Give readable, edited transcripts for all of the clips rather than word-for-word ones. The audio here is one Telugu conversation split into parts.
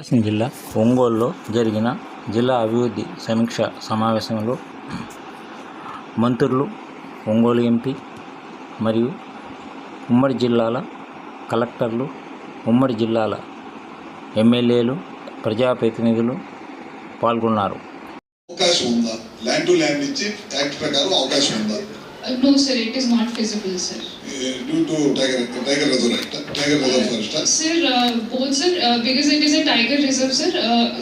ప్రకాశం జిల్లా ఒంగోలులో జరిగిన జిల్లా అభివృద్ధి సమీక్ష సమావేశంలో మంత్రులు, ఒంగోలు ఎంపీ మరియు ఉమ్మడి జిల్లాల కలెక్టర్లు, ఉమ్మడి జిల్లాల ఎమ్మెల్యేలు, ప్రజాప్రతినిధులు పాల్గొన్నారు. అవకాశం ఉందా? ల్యాండ్ టు ల్యాండ్ ఇచ్చి యాక్ట్ ప్రకారం అవకాశం ఉందా? No sir, it is not feasible sir. Due to tiger reserve act, tiger reserve forest. Sir, both sir, because it is a tiger reserve sir,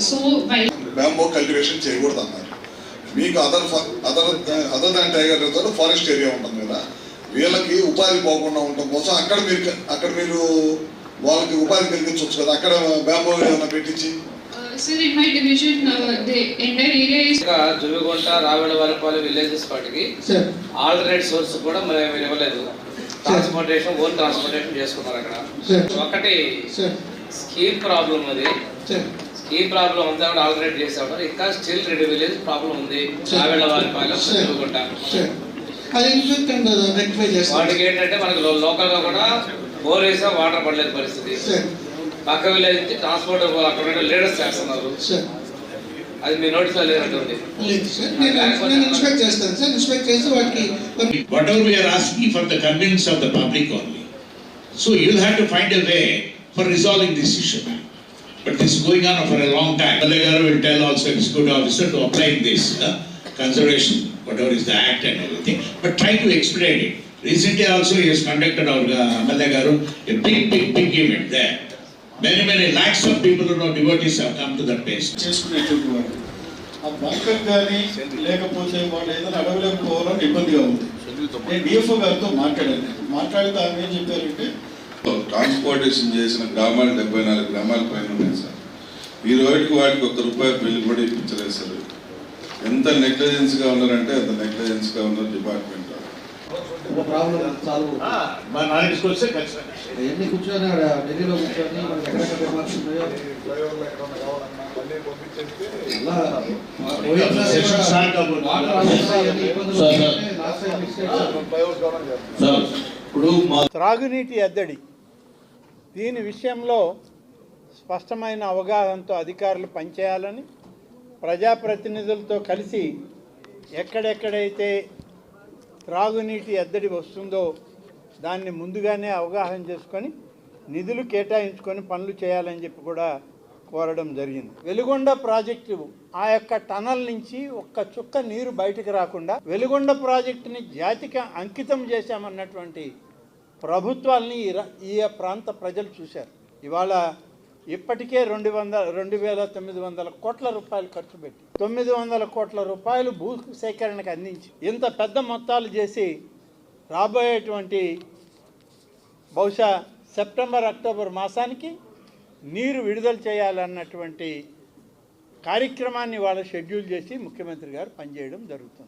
so while bamboo cultivation చేయకూడదు అన్నారు. మీకు other than tiger reserve forest area ఉంటుంది కదా, వీళ్ళకి ఉపాధి పోకుండా ఉండటం కోసం అక్కడ మీరు వాళ్ళకి ఉపాధి కలిగించవచ్చు కదా, అక్కడ బ్యాంబో ఏమైనా పెట్టించి. Sir, in my division, the entire area is Juvigunta, Ravidavaripalem villages వాటికి ఆల్టర్నేట్ సోర్స్ కూడా మేము ఇవ్వలేదు. ట్రాన్స్పోర్టేషన్ ఓన్ ట్రాన్స్పోర్టేషన్ చేసుకున్నారు అక్కడ. ఒకటి స్కీమ్ ప్రాబ్లం, అది స్కీమ్ ప్రాబ్లం అంతా కూడా ఆల్టర్నేట్ చేసాము. ఇంకా స్టిల్ 2 విలేజ్ ప్రాబ్లం ఉంది, రావిడవారిపాలెం, జువిగుంట. వాటికి ఏంటంటే మనకు లోకల్ గా కూడా బోర్ వేసా వాటర్ పడలేదు పరిస్థితి. పక్క విలేజ్ ట్రాన్స్పోర్ట్ అక్కడ లీడర్స్ చేస్తున్నారు, అది మీ నోటీస్ లో లేనట్టుంది. Whatever we are asking for the convenience of the public only. So you'll have to find a way for resolving this issue. But this is going on for a long time. Malagaru will tell also executive officer to apply this conservation, whatever is the act and everything. But try to expedite it. Recently also he has conducted our Malagaru a big event there. Many lakhs of people who are devotees have come to that place. చేసుకునేటువంటి వారు ఆ బంకర్ కానీ లేకపోతే వాళ్ళు ఏదైనా అడవిలోకి పోవాలని ఇబ్బందిగా ఉంది. నేను డిఎఫ్ఓ గారితో మాట్లాడితే ఆమె ఏం చెప్పారంటే, ట్రాన్స్పోర్టేషన్ చేసిన గ్రామాలు 74 గ్రామాల పైన ఉన్నాయి సార్. ఈ రోజుకి వాటికి ₹1 బిల్లు కూడా ఇప్పించలేదు సార్. ఎంత నెగ్లిజెన్స్గా ఉన్నారంటే అంత నెగ్లిజెన్స్గా ఉన్నారు డిపార్ట్మెంట్. ఎన్ని కూర్చొని ఢిల్లీలో కూర్చొని మనకి ఎక్కడెక్కడ విమర్శలు త్రాగునీటి ఎద్దడి, దీని విషయంలో స్పష్టమైన అవగాహనతో అధికారులు పనిచేయాలని, ప్రజాప్రతినిధులతో కలిసి ఎక్కడెక్కడైతే త్రాగునీటి ఎద్దడి వస్తుందో దాన్ని ముందుగానే అవగాహన చేసుకొని నిధులు కేటాయించుకొని పనులు చేయాలని చెప్పి కూడా కోరడం జరిగింది. వెలుగొండ ప్రాజెక్టు ఆ యొక్క టనల్ నుంచి ఒక్క చుక్క నీరు బయటకు రాకుండా వెలుగొండ ప్రాజెక్టుని జాతికి అంకితం చేశామన్నటువంటి ప్రభుత్వాలని ఈ ప్రాంత ప్రజలు చూశారు. ఇవాళ ఇప్పటికే 2,900 కోట్ల రూపాయలు ఖర్చు పెట్టి 900 కోట్ల రూపాయలు భూ సేకరణకు అందించి ఇంత పెద్ద మొత్తాలు చేసి రాబోయేటువంటి బహుశా సెప్టెంబర్, అక్టోబర్ మాసానికి నీరు విడుదల చేయాలన్నటువంటి కార్యక్రమాన్ని వాళ్ళు షెడ్యూల్ చేసి ముఖ్యమంత్రి గారు పనిచేయడం జరుగుతుంది.